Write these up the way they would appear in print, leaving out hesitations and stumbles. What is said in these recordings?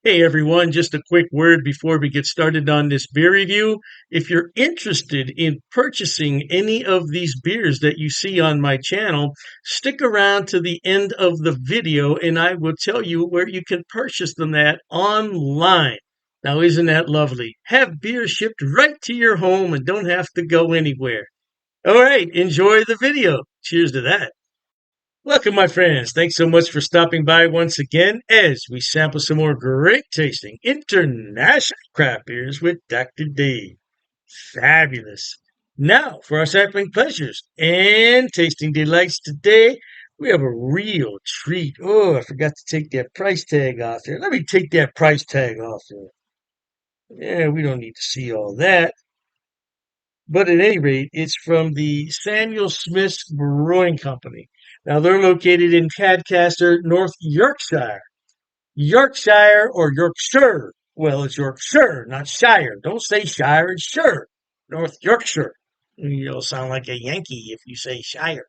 Hey everyone, just a quick word before we get started on this beer review. If you're interested in purchasing any of these beers that you see on my channel, stick around to the end of the video and I will tell you where you can purchase them at online. Now, isn't that lovely? Have beer shipped right to your home and don't have to go anywhere. All right, enjoy the video. Cheers to that. Welcome, my friends. Thanks so much for stopping by once again as we sample some more great tasting international craft beers with Dr. Dave. Fabulous. Now, for our sampling pleasures and tasting delights today, we have a real treat. Oh, I forgot to take that price tag off there. Let me take that price tag off there. Yeah, we don't need to see all that. But at any rate, it's from the Samuel Smith's Brewing Company. Now they're located in Tadcaster, North Yorkshire. Yorkshire or Yorkshire. Well, it's Yorkshire, not Shire. Don't say Shire, it's Shire. North Yorkshire. You'll sound like a Yankee if you say Shire.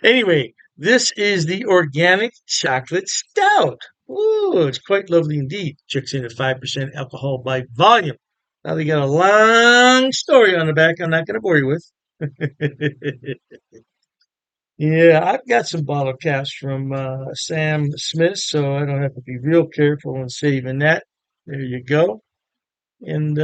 Anyway, this is the organic chocolate stout. Ooh, it's quite lovely indeed. Checks in at 5% alcohol by volume. Now they got a long story on the back I'm not going to bore you with. Yeah, I've got some bottle caps from Sam Smith, so I don't have to be real careful when saving that. There you go. And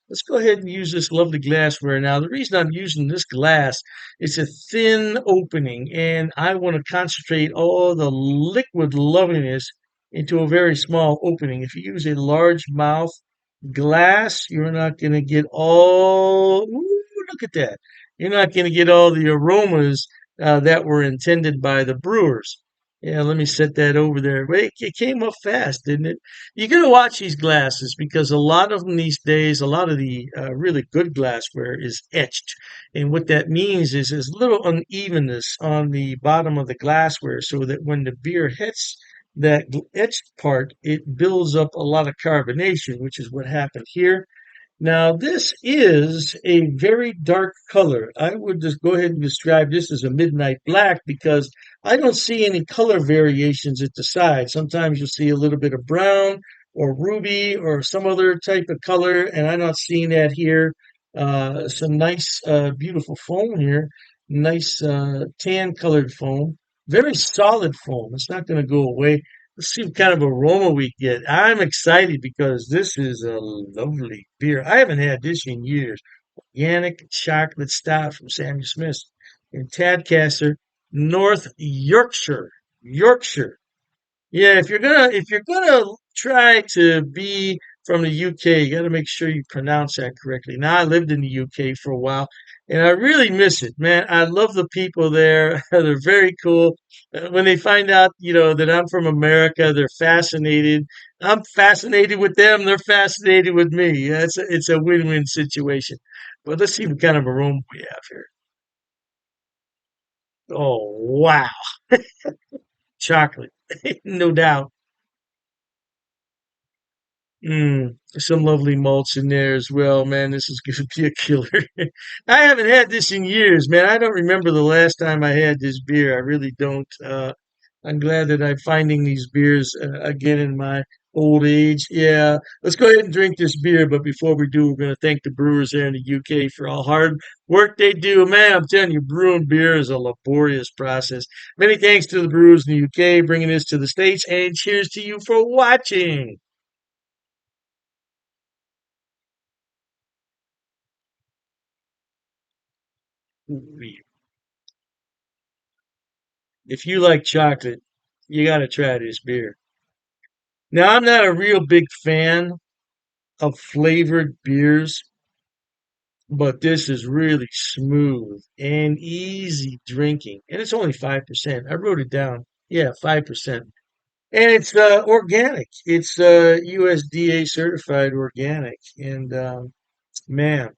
let's go ahead and use this lovely glassware now. The reason I'm using this glass, it's a thin opening, and I want to concentrate all the liquid loveliness into a very small opening. If you use a large mouth glass, you're not going to get all, ooh, look at that. You're not going to get all the aromas that were intended by the brewers. Yeah, let me set that over there. Wait, it came up fast, didn't it? You got to watch these glasses because a lot of them these days, a lot of the really good glassware is etched. And what that means is there's little unevenness on the bottom of the glassware so that when the beer hits that etched part, it builds up a lot of carbonation, which is what happened here. Now, this is a very dark color. I would just go ahead and describe this as a midnight black because I don't see any color variations at the side. Sometimes you'll see a little bit of brown or ruby or some other type of color, and I'm not seeing that here. Some nice, beautiful foam here. Nice tan colored foam. Very solid foam. It's not going to go away. Let's see what kind of aroma we get. I'm excited because this is a lovely beer. I haven't had this in years. Organic chocolate stout from Samuel Smith in Tadcaster, North Yorkshire. Yorkshire. Yeah, if you're gonna try to be from the UK, you got to make sure you pronounce that correctly. Now, I lived in the UK for a while, and I really miss it, man. I love the people there; they're very cool. When they find out, that I'm from America, they're fascinated. I'm fascinated with them; they're fascinated with me. Yeah, it's a win-win situation. But let's see what kind of aroma we have here. Oh, wow, chocolate, no doubt. Some lovely malts in there as well, man. This is going to be a killer. I haven't had this in years, man. I don't remember the last time I had this beer. I really don't. I'm glad that I'm finding these beers again in my old age. Yeah, let's go ahead and drink this beer. But before we do, we're going to thank the brewers there in the UK for all hard work they do. Man, I'm telling you, brewing beer is a laborious process. Many thanks to the brewers in the UK bringing this to the States, and cheers to you for watching. If you like chocolate, you got to try this beer. Now, I'm not a real big fan of flavored beers, but this is really smooth and easy drinking. And it's only 5%. I wrote it down. Yeah, 5%. And it's organic. It's USDA certified organic. And man,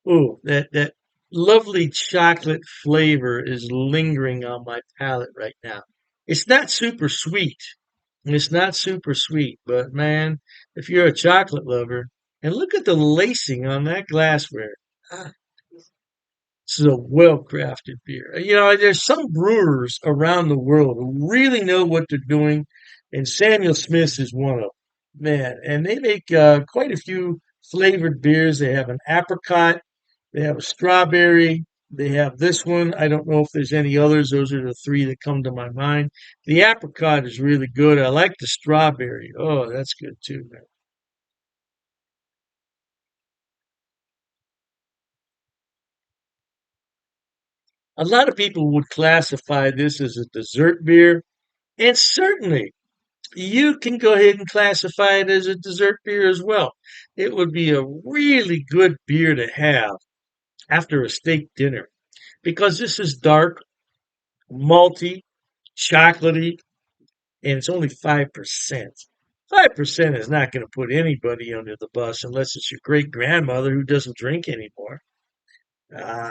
ooh, that lovely chocolate flavor is lingering on my palate right now. It's not super sweet. It's not super sweet, but man, if you're a chocolate lover, and look at the lacing on that glassware. Ah, this is a well-crafted beer. There's some brewers around the world who really know what they're doing. and Samuel Smith's is one of them. Man, and they make quite a few flavored beers. They have an apricot, they have a strawberry, they have this one. I don't know if there's any others. Those are the three that come to my mind. The apricot is really good. I like the strawberry. Oh, that's good too, man. A lot of people would classify this as a dessert beer, and certainly you can go ahead and classify it as a dessert beer as well. It would be a really good beer to have after a steak dinner because this is dark, malty, chocolatey, and it's only 5%. 5% is not going to put anybody under the bus unless it's your great grandmother who doesn't drink anymore.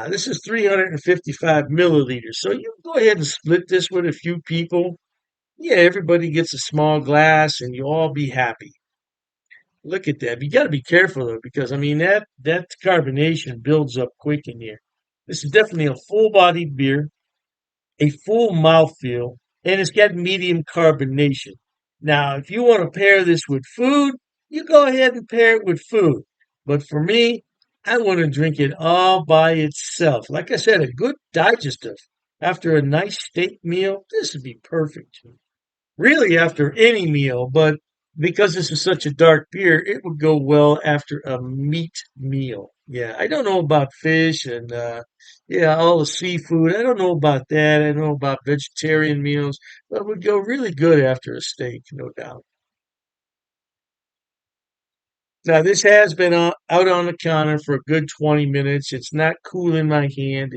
This is 355 milliliters. So you go ahead and split this with a few people. Yeah, everybody gets a small glass and you all be happy. Look at that. You got to be careful though, because I mean that carbonation builds up quick in here. This is definitely a full-bodied beer, a full mouthfeel, and it's got medium carbonation. Now, if you want to pair this with food, you go ahead and pair it with food. But for me, I want to drink it all by itself. Like I said, a good digestive after a nice steak meal. This would be perfect. Really after any meal, but because this is such a dark beer, it would go well after a meat meal. Yeah, I don't know about fish and yeah, all the seafood. I don't know about that. I know about vegetarian meals, but it would go really good after a steak, no doubt. Now, this has been out on the counter for a good 20 minutes. It's not cool in my hand.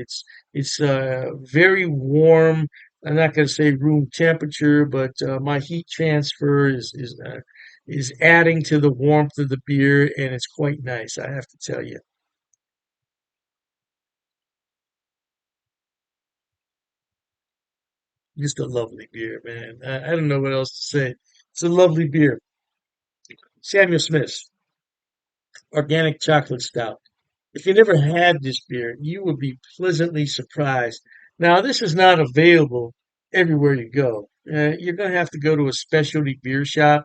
It's very warm. I'm not going to say room temperature, but my heat transfer is adding to the warmth of the beer, and it's quite nice, I have to tell you. Just a lovely beer, man. I don't know what else to say. It's a lovely beer. Samuel Smith's Organic Chocolate Stout. If you never had this beer, you would be pleasantly surprised. Now, this is not available everywhere you go. You're going to have to go to a specialty beer shop,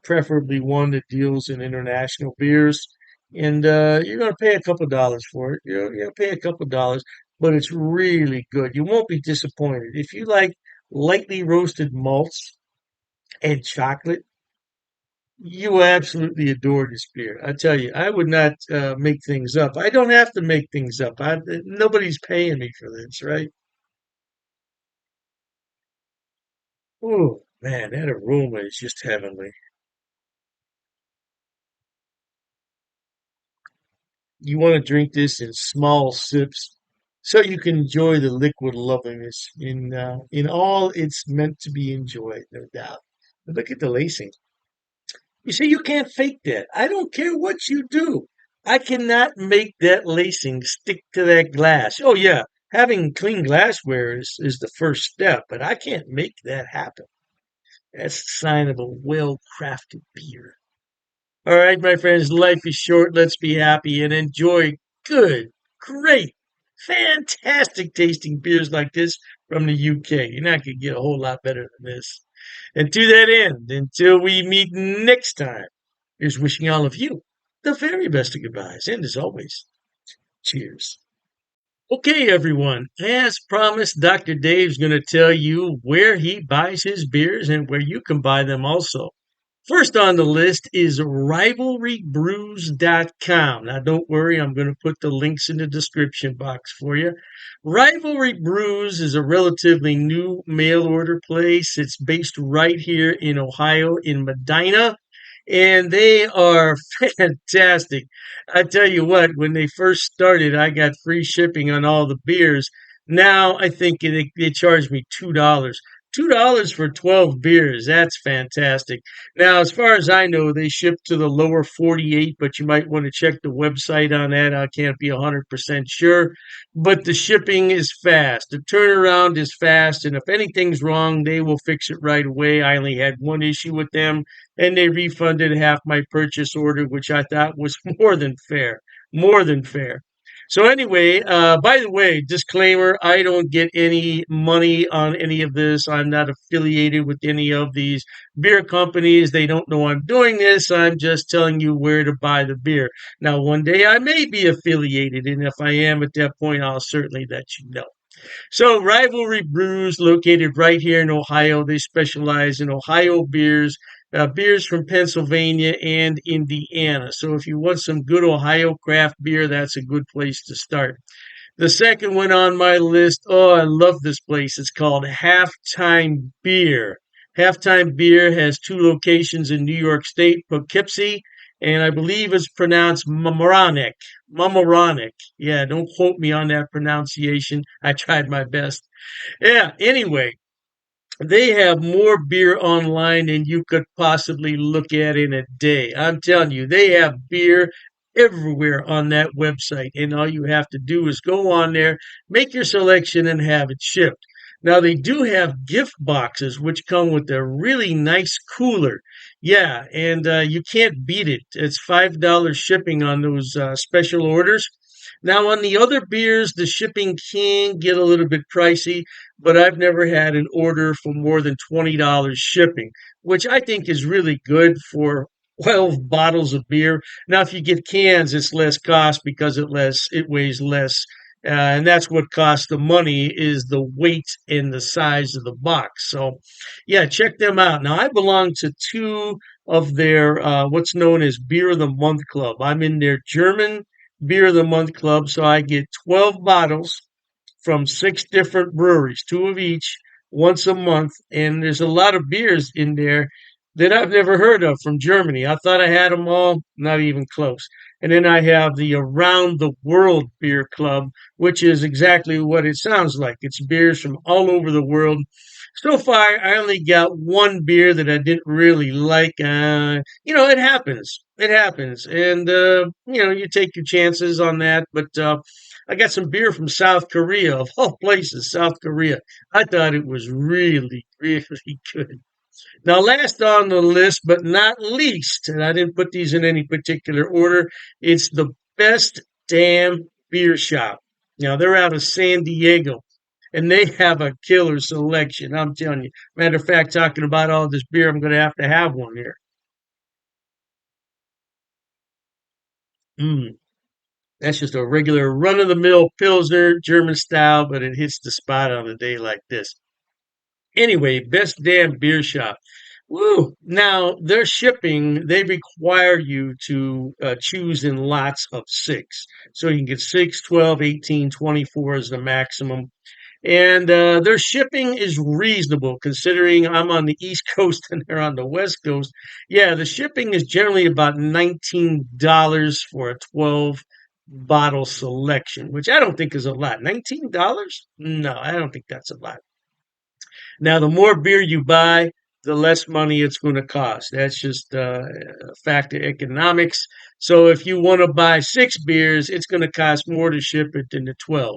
preferably one that deals in international beers, and you're going to pay a couple dollars for it. You're going to pay a couple dollars, but it's really good. You won't be disappointed. If you like lightly roasted malts and chocolate, you absolutely adore this beer. I tell you, I would not make things up. I don't have to make things up. Nobody's paying me for this, right? Oh man, that aroma is just heavenly. You want to drink this in small sips so you can enjoy the liquid loveliness in all it's meant to be enjoyed, no doubt. But look at the lacing. You see, you can't fake that. I don't care what you do. I cannot make that lacing stick to that glass. Oh, yeah, having clean glassware is the first step, but I can't make that happen. That's a sign of a well crafted beer. All right, my friends, life is short. Let's be happy and enjoy good, great, fantastic tasting beers like this from the UK. You're not going to get a whole lot better than this. And to that end, until we meet next time, here's wishing all of you the very best of goodbyes. And as always, cheers. Okay, everyone. As promised, Dr. Dave's going to tell you where he buys his beers and where you can buy them also. First on the list is rivalrybrews.com. Now, don't worry, I'm going to put the links in the description box for you. Rivalry Brews is a relatively new mail order place. It's based right here in Ohio, in Medina, and they are fantastic. I tell you what, when they first started, I got free shipping on all the beers. Now I think they charge me $2. $2 for 12 beers. That's fantastic. Now, as far as I know, they ship to the lower 48, but you might want to check the website on that. I can't be 100% sure, but the shipping is fast. The turnaround is fast, and if anything's wrong, they will fix it right away. I only had one issue with them, and they refunded half my purchase order, which I thought was more than fair. More than fair. So anyway, by the way, disclaimer, I don't get any money on any of this. I'm not affiliated with any of these beer companies. They don't know I'm doing this. I'm just telling you where to buy the beer. Now, one day I may be affiliated, and if I am at that point, I'll certainly let you know. So, Rivalry Brews, located right here in Ohio, they specialize in Ohio beers, beers from Pennsylvania and Indiana. So, if you want some good Ohio craft beer, that's a good place to start. The second one on my list, oh, I love this place. It's called Halftime Beer. Halftime Beer has two locations in New York State, Poughkeepsie, and I believe it's pronounced Mamaroneck. Mamaroneck. Yeah, don't quote me on that pronunciation. I tried my best. Yeah, anyway, they have more beer online than you could possibly look at in a day. I'm telling you, they have beer everywhere on that website. And all you have to do is go on there, make your selection, and have it shipped. Now, they do have gift boxes, which come with a really nice cooler. Yeah, and you can't beat it. It's $5 shipping on those special orders. Now, on the other beers, the shipping can get a little bit pricey, but I've never had an order for more than $20 shipping, which I think is really good for 12 bottles of beer. Now, if you get cans, it's less cost because it weighs less. And that's what costs the money is the weight and the size of the box. So, yeah, check them out. Now, I belong to two of their what's known as Beer of the Month Club. I'm in their German Beer of the Month Club, so I get 12 bottles from six different breweries, two of each, once a month. And there's a lot of beers in there that I've never heard of from Germany. I thought I had them all, not even close. And then I have the Around the World Beer Club, which is exactly what it sounds like. It's beers from all over the world. So far, I only got one beer that I didn't really like. It happens. It happens. And, you take your chances on that. But I got some beer from South Korea, of all places, South Korea. I thought it was really, really good. Now, last on the list, but not least, and I didn't put these in any particular order, it's the Best Damn Beer Shop. Now, they're out of San Diego, and they have a killer selection. I'm telling you. Matter of fact, talking about all this beer, I'm going to have one here. Mm, that's just a regular run of the mill Pilsner, German style, but it hits the spot on a day like this. Anyway, Best Damn Beer Shop. Woo! Now, their shipping, they require you to choose in lots of six. So you can get 6, 12, 18, 24 is the maximum. And their shipping is reasonable considering I'm on the East Coast and they're on the West Coast. Yeah, the shipping is generally about $19 for a 12 bottle selection, which I don't think is a lot. $19? No, I don't think that's a lot. Now, the more beer you buy, the less money it's going to cost. That's just a fact of economics. So if you want to buy six beers, it's going to cost more to ship it than the 12.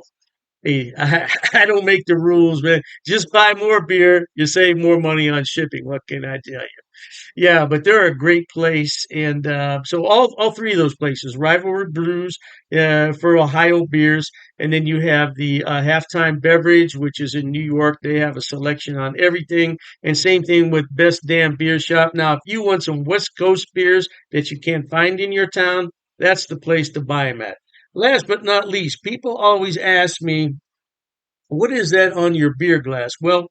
Hey, I don't make the rules, man. Just buy more beer. You save more money on shipping. What can I tell you? Yeah, but they're a great place, and so all three of those places, Rivalry Brews for Ohio beers, and then you have the Halftime Beverage, which is in New York. They have a selection on everything, and same thing with Best Damn Beer Shop. Now, if you want some West Coast beers that you can't find in your town, that's the place to buy them at. Last but not least, people always ask me, what is that on your beer glass? Well,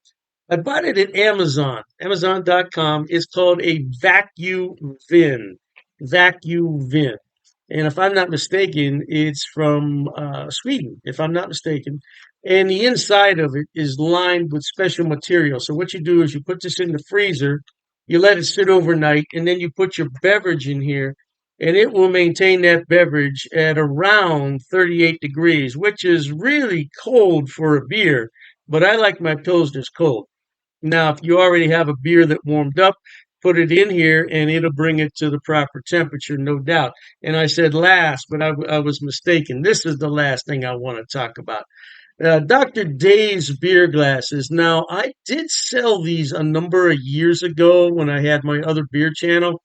I bought it at Amazon, Amazon.com. It's called a vacuum vin. Vacuum vin. And if I'm not mistaken, it's from Sweden, if I'm not mistaken. And the inside of it is lined with special material. So what you do is you put this in the freezer, you let it sit overnight, and then you put your beverage in here, and it will maintain that beverage at around 38 degrees, which is really cold for a beer. But I like my Pilsners cold. Now, if you already have a beer that warmed up, put it in here and it'll bring it to the proper temperature, no doubt. And I said last, but I was mistaken. This is the last thing I want to talk about. Dr. Dave's beer glasses. Now, I did sell these a number of years ago when I had my other beer channel.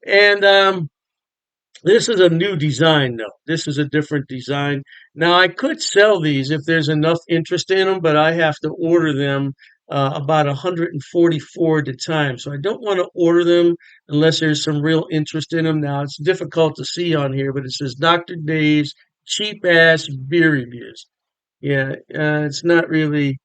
And This is a new design, though. This is a different design. Now, I could sell these if there's enough interest in them, but I have to order them about 144 at a time. So I don't want to order them unless there's some real interest in them. Now, it's difficult to see on here, but it says Dr. Dave's cheap ass beer reviews. Yeah, it's not really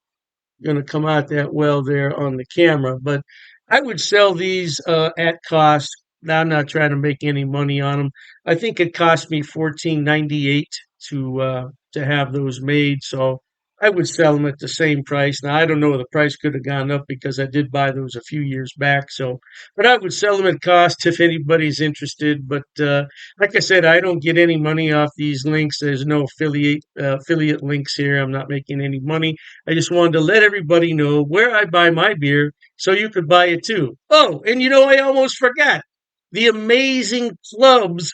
going to come out that well there on the camera. But I would sell these at cost. Now I'm not trying to make any money on them. I think it cost me 14.98 to have those made. So I would sell them at the same price. Now I don't know the price could have gone up because I did buy those a few years back. So, but I would sell them at cost if anybody's interested. But like I said, I don't get any money off these links. There's no affiliate links here. I'm not making any money. I just wanted to let everybody know where I buy my beer so you could buy it too. Oh, and I almost forgot the Amazing Clubs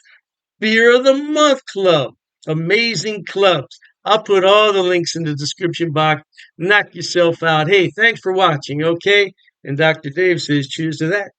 Beer of the Month Club. Amazing Clubs. I'll put all the links in the description box. Knock yourself out. Hey, thanks for watching, okay? And Dr. Dave says cheers to that.